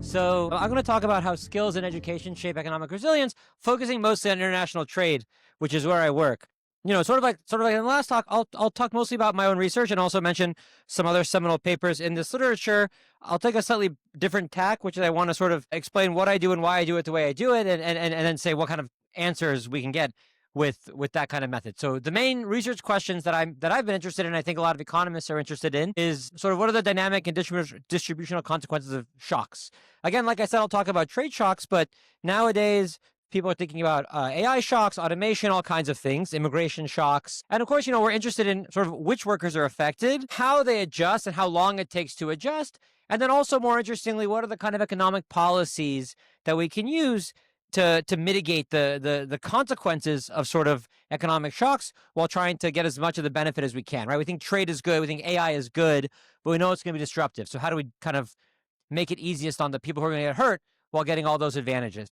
So I'm going to talk about how skills and education shape economic resilience, focusing mostly on international trade, which is where I work. Sort of like in the last talk, I'll talk mostly about my own research and also mention some other seminal papers in this literature. I'll take a slightly different tack, which is I want to sort of explain what I do and why I do it the way I do it, and then say what kind of answers we can get with that kind of method. So the main research questions that I've been interested in, I think a lot of economists are interested in, is sort of what are the dynamic and distributional consequences of shocks. Again, like I said, I'll talk about trade shocks, but nowadays people are thinking about AI shocks, automation, all kinds of things, immigration shocks. And of course, we're interested in sort of which workers are affected, how they adjust, and how long it takes to adjust. And then also, more interestingly, what are the kind of economic policies that we can use to mitigate the consequences of sort of economic shocks while trying to get as much of the benefit as we can, right? We think trade is good, we think AI is good, but we know it's going to be disruptive. So how do we kind of make it easiest on the people who are going to get hurt while getting all those advantages?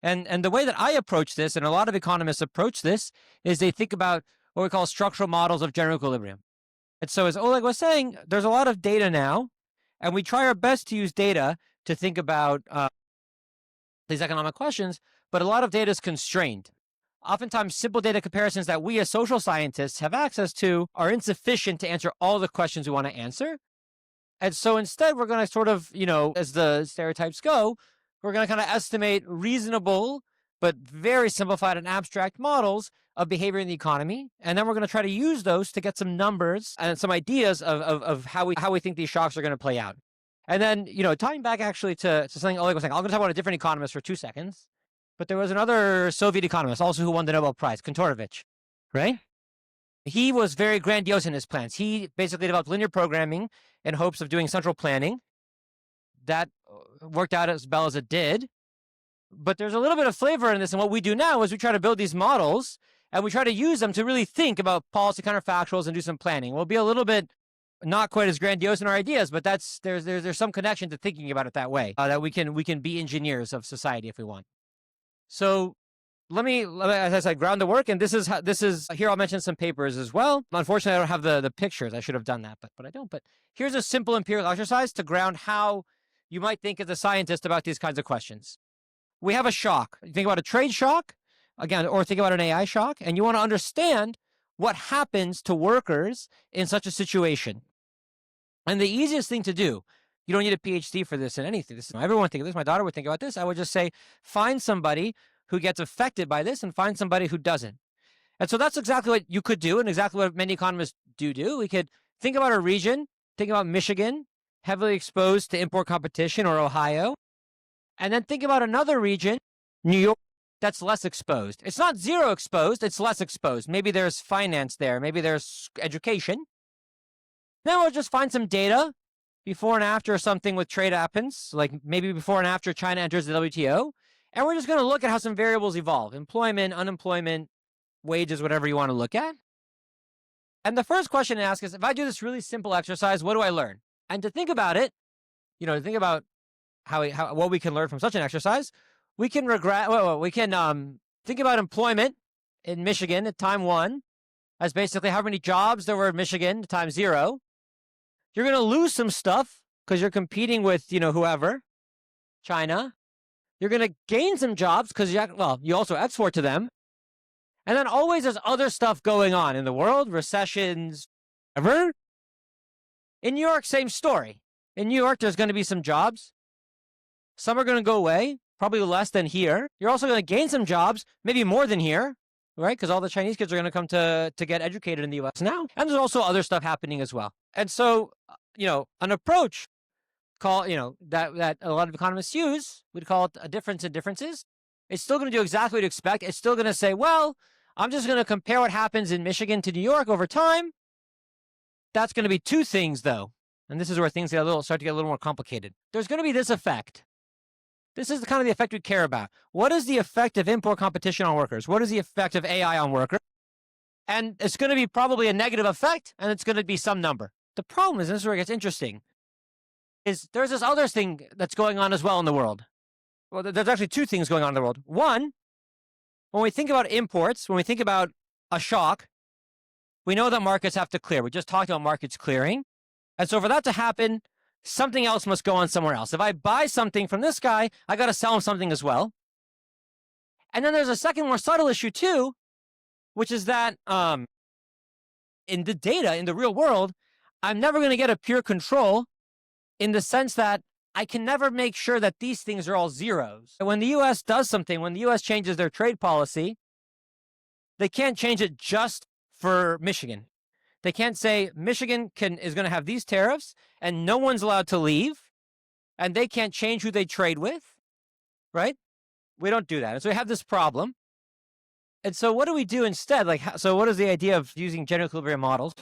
And the way that I approach this, and a lot of economists approach this, is they think about what we call structural models of general equilibrium. And so as Oleg was saying, there's a lot of data now, and we try our best to use data to think about these economic questions, but a lot of data is constrained. Oftentimes, simple data comparisons that we as social scientists have access to are insufficient to answer all the questions we want to answer. And so instead, we're going to sort of, as the stereotypes go, we're going to kind of estimate reasonable, but very simplified and abstract models of behavior in the economy. And then we're going to try to use those to get some numbers and some ideas of how we think these shocks are going to play out. And then, tying back actually to something Oleg was saying, I'm going to talk about a different economist for 2 seconds. But there was another Soviet economist also who won the Nobel Prize, Kantorovich, right? He was very grandiose in his plans. He basically developed linear programming in hopes of doing central planning. That worked out as well as it did. But there's a little bit of flavor in this. And what we do now is we try to build these models and we try to use them to really think about policy counterfactuals and do some planning. We'll be a little bit not quite as grandiose in our ideas, but there's some connection to thinking about it that way, that we can be engineers of society if we want. So let me, as I said, ground the work. And this is here. I'll mention some papers as well. Unfortunately, I don't have the pictures. I should have done that, but I don't. But here's a simple empirical exercise to ground how you might think as a scientist about these kinds of questions. We have a shock. You think about a trade shock, again, or think about an AI shock, and you want to understand what happens to workers in such a situation. And the easiest thing to do, you don't need a PhD for this in anything. Everyone think of this. My daughter would think about this. I would just say, find somebody who gets affected by this and find somebody who doesn't. And so that's exactly what you could do and exactly what many economists do. We could think about a region, think about Michigan, heavily exposed to import competition, or Ohio. And then think about another region, New York, that's less exposed. It's not zero exposed, it's less exposed. Maybe there's finance there, maybe there's education. Then we'll just find some data before and after something with trade happens, like maybe before and after China enters the WTO. And we're just going to look at how some variables evolve: employment, unemployment, wages, whatever you want to look at. And the first question to ask is, if I do this really simple exercise, what do I learn? And to think about it, to think about how what we can learn from such an exercise, we can think about employment in Michigan at time 1 as basically how many jobs there were in Michigan at time 0. You're going to lose some stuff because you're competing with, whoever, China. You're going to gain some jobs because you also export to them. And then always there's other stuff going on in the world, recessions, whatever. In New York, same story. In New York, there's going to be some jobs. Some are going to go away, probably less than here. You're also going to gain some jobs, maybe more than here, right? Because all the Chinese kids are going to come to get educated in the U.S. now. And there's also other stuff happening as well. And so, an approach that a lot of economists use, we'd call it a difference in differences. It's still going to do exactly what you expect. It's still going to say, well, I'm just going to compare what happens in Michigan to New York over time. That's going to be 2 things, though. And this is where things start to get a little more complicated. There's going to be this effect. This is the effect we care about. What is the effect of import competition on workers? What is the effect of AI on workers? And it's going to be probably a negative effect, and it's going to be some number. The problem is, and this is where it gets interesting, is there's this other thing that's going on as well in the world. Well, there's actually 2 things going on in the world. One, when we think about imports, when we think about a shock, we know that markets have to clear. We just talked about markets clearing. And so for that to happen, something else must go on somewhere else. If I buy something from this guy, I got to sell him something as well. And then there's a second, more subtle issue too, which is that in the data, in the real world, I'm never going to get a pure control in the sense that I can never make sure that these things are all zeros. When the U.S. does something, when the U.S. changes their trade policy, they can't change it just for Michigan. They can't say Michigan is going to have these tariffs and no one's allowed to leave and they can't change who they trade with, right? We don't do that. And so we have this problem. And so what do we do instead? So what is the idea of using general equilibrium models,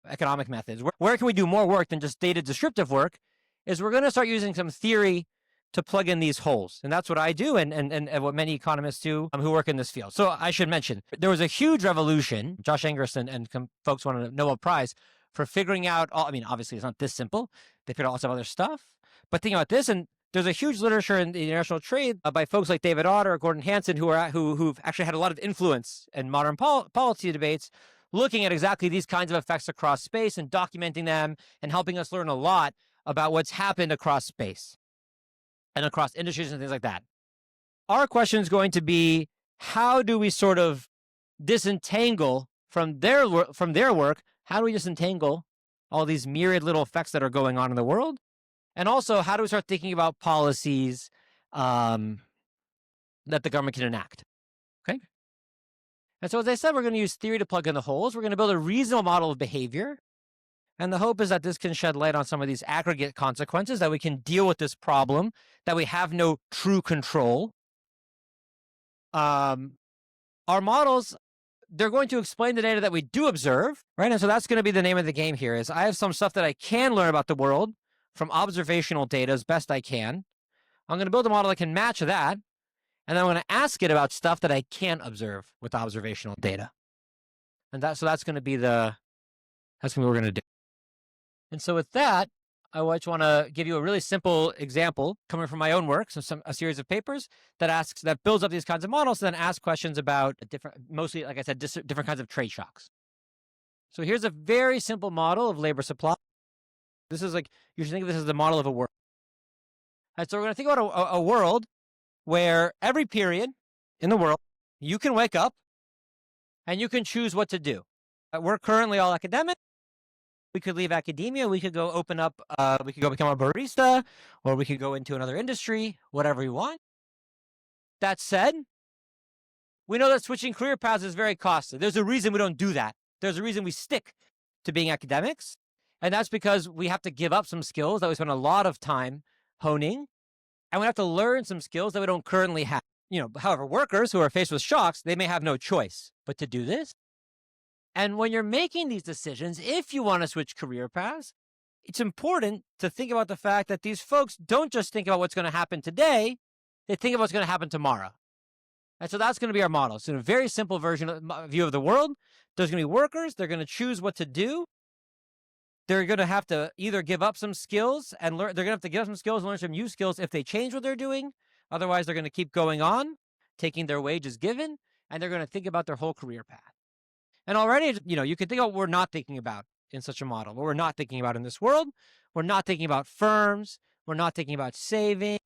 economic methods? Where can we do more work than just data descriptive work? Is we're going to start using some theory to plug in these holes. And that's what I do and what many economists do who work in this field. So I should mention, there was a huge revolution. Josh Angrist and folks won a Nobel Prize for figuring out, obviously it's not this simple. They figured out lots of other stuff. But think about this, and there's a huge literature in the international trade by folks like David Otter or Gordon Hanson who've actually had a lot of influence in modern policy debates, looking at exactly these kinds of effects across space and documenting them and helping us learn a lot about what's happened across space and across industries and things like that. Our question is going to be, how do we sort of disentangle from their work? How do we disentangle all these myriad little effects that are going on in the world? And also, how do we start thinking about policies that the government can enact? Okay. And so, as I said, we're going to use theory to plug in the holes. We're going to build a reasonable model of behavior. And the hope is that this can shed light on some of these aggregate consequences, that we can deal with this problem, that we have no true control. Our models, they're going to explain the data that we do observe, right? And so that's going to be the name of the game here, is I have some stuff that I can learn about the world from observational data as best I can. I'm going to build a model that can match that. And then I'm going to ask it about stuff that I can't observe with observational data. And that's going to be that's what we're going to do. And so with that, I just want to give you a really simple example coming from my own work, a series of papers that builds up these kinds of models and then asks questions about mostly, like I said, different kinds of trade shocks. So here's a very simple model of labor supply. This is you should think of this as the model of a world. And so we're going to think about a world where every period in the world, you can wake up and you can choose what to do. We're currently all academic. We could leave academia. We could go open up, we could go become a barista, or we could go into another industry, whatever we want. That said, we know that switching career paths is very costly. There's a reason we don't do that. There's a reason we stick to being academics. And that's because we have to give up some skills that we spend a lot of time honing. And we have to learn some skills that we don't currently have. However, workers who are faced with shocks, they may have no choice but to do this. And when you're making these decisions, if you want to switch career paths, it's important to think about the fact that these folks don't just think about what's going to happen today, they think about what's going to happen tomorrow. And so that's going to be our model. So in a very simple view of the world, there's going to be workers, they're going to choose what to do. They're going to have to either give up some skills and learn, they're going to have to give up some skills and learn some new skills if they change what they're doing. Otherwise, they're going to keep going on, taking their wages given, and they're going to think about their whole career path. And already, you can think about what we're not thinking about in such a model, what we're not thinking about in this world. We're not thinking about firms. We're not thinking about savings.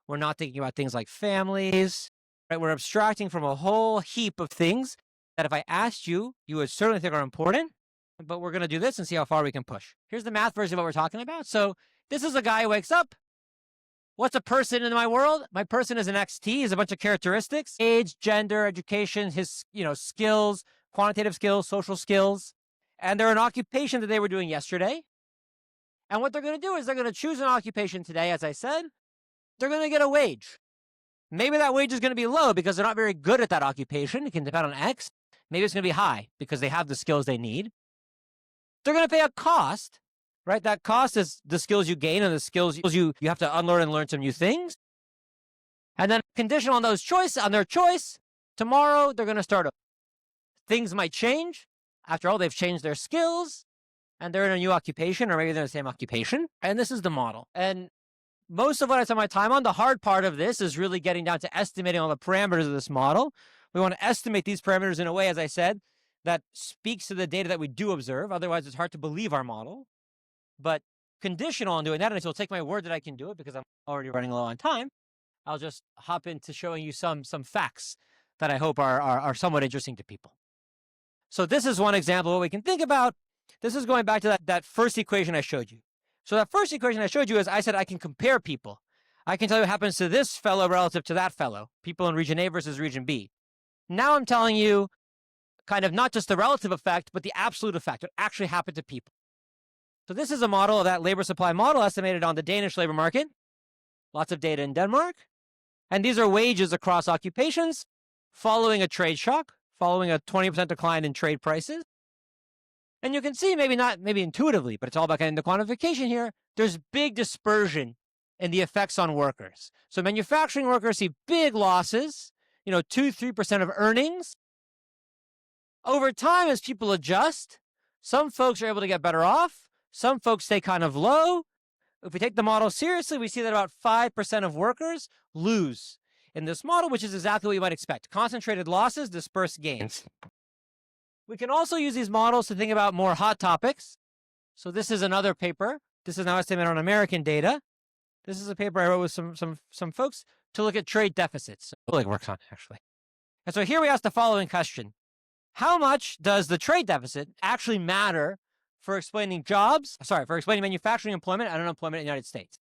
We're not thinking about things like families. Right? We're abstracting from a whole heap of things that if I asked you, you would certainly think are important. But we're going to do this and see how far we can push. Here's the math version of what we're talking about. So this is a guy who wakes up. What's a person in my world? My person is an XT. He's a bunch of characteristics: age, gender, education, his skills, quantitative skills, social skills, and they're an occupation that they were doing yesterday. And what they're going to do is they're going to choose an occupation today, as I said. They're going to get a wage. Maybe that wage is going to be low because they're not very good at that occupation. It can depend on X. Maybe it's going to be high because they have the skills they need. They're going to pay a cost, right? That cost is the skills you gain and the skills you have to unlearn and learn some new things. And then conditional on their choice, tomorrow they're going to start over. Things might change. After all, they've changed their skills and they're in a new occupation, or maybe they're in the same occupation. And this is the model. And most of what I spend my time on, the hard part of this is really getting down to estimating all the parameters of this model. We want to estimate these parameters in a way, as I said, that speaks to the data that we do observe. Otherwise, it's hard to believe our model. But conditional on doing that, and so take my word that I can do it because I'm already running low on time. I'll just hop into showing you some facts that I hope are somewhat interesting to people. So this is one example of what we can think about. This is going back to that first equation I showed you. So that first equation I showed you is I said I can compare people. I can tell you what happens to this fellow relative to that fellow, people in region A versus region B. Now I'm telling you kind of not just the relative effect, but the absolute effect, what actually happened to people. So this is a model of that labor supply model estimated on the Danish labor market. Lots of data in Denmark. And these are wages across occupations following a trade shock, following a 20% decline in trade prices. And you can see, maybe intuitively, but it's all about getting the quantification here. There's big dispersion in the effects on workers. So manufacturing workers see big losses, 2-3% of earnings. Over time, as people adjust, some folks are able to get better off. Some folks stay kind of low. If we take the model seriously, we see that about 5% of workers lose in this model, which is exactly what you might expect. Concentrated losses, dispersed gains. We can also use these models to think about more hot topics. So this is another paper. This is now estimated on American data. This is a paper I wrote with some folks to look at trade deficits. It works on, actually. And so here we ask the following question. How much does the trade deficit actually matter for explaining manufacturing employment and unemployment in the United States?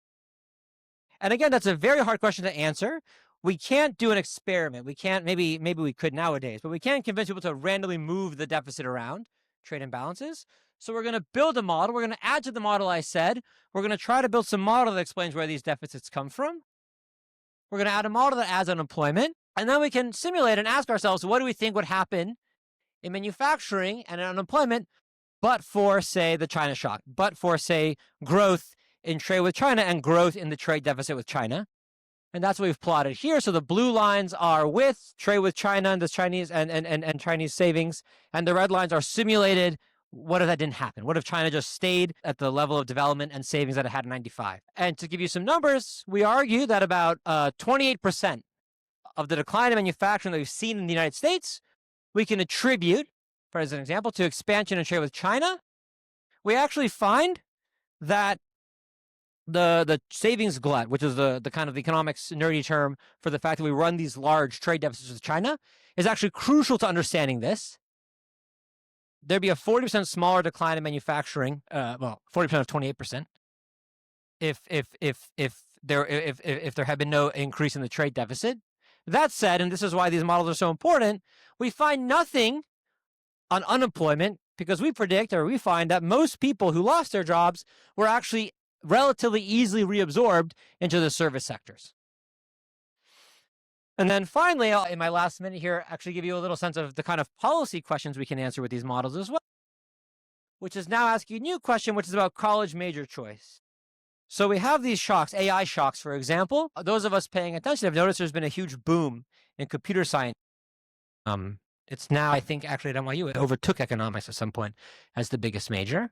And again, that's a very hard question to answer. We can't do an experiment. We can't, maybe we could nowadays, but we can't convince people to randomly move the deficit around, trade imbalances. So we're going to build a model. We're going to add to the model I said. We're going to try to build some model that explains where these deficits come from. We're going to add a model that adds unemployment. And then we can simulate and ask ourselves, what do we think would happen in manufacturing and in unemployment, but for, say, the China shock, but for, say, growth in trade with China and growth in the trade deficit with China. And that's what we've plotted here. So the blue lines are with trade with China and the Chinese and Chinese savings, and the red lines are simulated. What if that didn't happen? What if China just stayed at the level of development and savings that it had in 95? And to give you some numbers, we argue that about 28% of the decline in manufacturing that we've seen in the United States, we can attribute, for as an example, to expansion in trade with China. We actually find that the savings glut, which is the kind of economics nerdy term for the fact that we run these large trade deficits with China, is actually crucial to understanding this. There'd be a 40% smaller decline in manufacturing, 40% of 28%, if there had been no increase in the trade deficit. That said, and this is why these models are so important, we find nothing on unemployment because we find that most people who lost their jobs were actually relatively easily reabsorbed into the service sectors. And then finally, I'll, in my last minute here, actually give you a little sense of the kind of policy questions we can answer with these models as well, which is now asking a new question, which is about college major choice. So we have these shocks, AI shocks, for example. Those of us paying attention have noticed there's been a huge boom in computer science. It's now, I think, actually at NYU, it overtook economics at some point as the biggest major.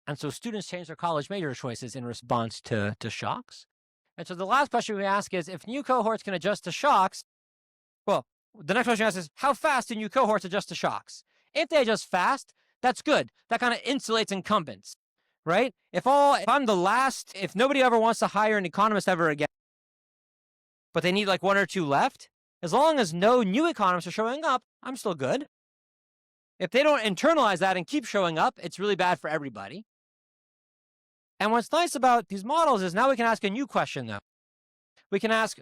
And so students change their college major choices in response to shocks. And so the last question we ask is, if new cohorts can adjust to shocks, well, the next question we ask is, how fast do new cohorts adjust to shocks? If they adjust fast, that's good. That kind of insulates incumbents, right? If I'm the last, if nobody ever wants to hire an economist ever again, but they need like one or two left, as long as no new economists are showing up, I'm still good. If they don't internalize that and keep showing up, it's really bad for everybody. And what's nice about these models is now we can ask a new question, though. We can ask,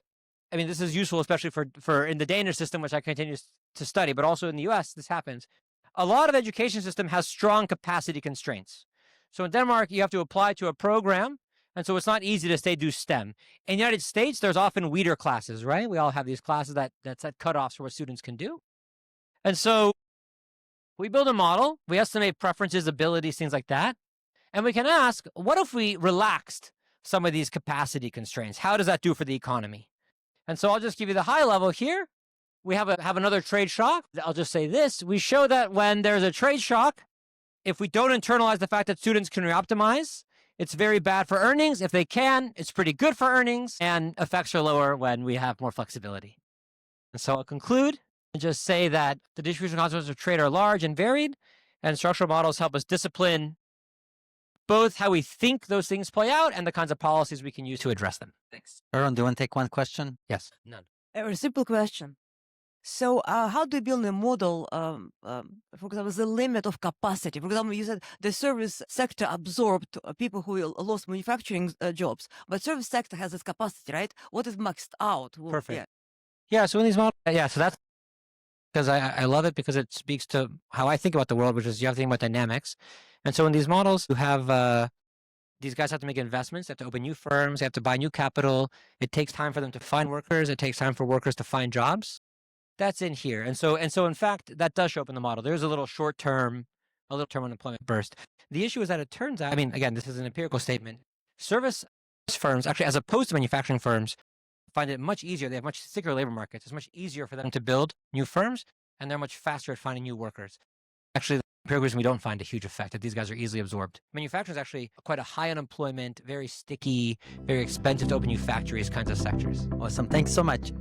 I mean, this is useful, especially for in the Danish system, which I continue to study, but also in the US, this happens. A lot of education system has strong capacity constraints. So in Denmark, you have to apply to a program, and so it's not easy to do STEM. In the United States, there's often weeder classes, right? We all have these classes that set cutoffs for what students can do. And so we build a model, we estimate preferences, abilities, things like that. And we can ask, what if we relaxed some of these capacity constraints? How does that do for the economy? And so I'll just give you the high level here. We have another trade shock. I'll just say this. We show that when there's a trade shock, if we don't internalize the fact that students can reoptimize, it's very bad for earnings. If they can, it's pretty good for earnings, and effects are lower when we have more flexibility. And so I'll conclude and just say that the distribution consequences of trade are large and varied, and structural models help us discipline both how we think those things play out and the kinds of policies we can use to address them. Thanks. Sharon, do you want to take one question? Yes. None. A very simple question. So how do you build a model, for example, the limit of capacity? For example, you said the service sector absorbed people who lost manufacturing jobs, but service sector has its capacity, right? What is maxed out? Perfect. Yeah, so in these models, so that's because I love it because it speaks to how I think about the world, which is you have to think about dynamics. And so in these models, you have these guys have to make investments, they have to open new firms, they have to buy new capital. It takes time for them to find workers. It takes time for workers to find jobs. That's in here. And so in fact, that does show up in the model. There's a little short-term unemployment burst. The issue is that it turns out, I mean, again, this is an empirical statement. Service firms, actually, as opposed to manufacturing firms, find it much easier. They have much thicker labor markets. It's much easier for them to build new firms, and they're much faster at finding new workers. Actually, the empirical reason we don't find a huge effect, that these guys are easily absorbed. Manufacturing is actually quite a high unemployment, very sticky, very expensive to open new factories kinds of sectors. Awesome. Thanks so much.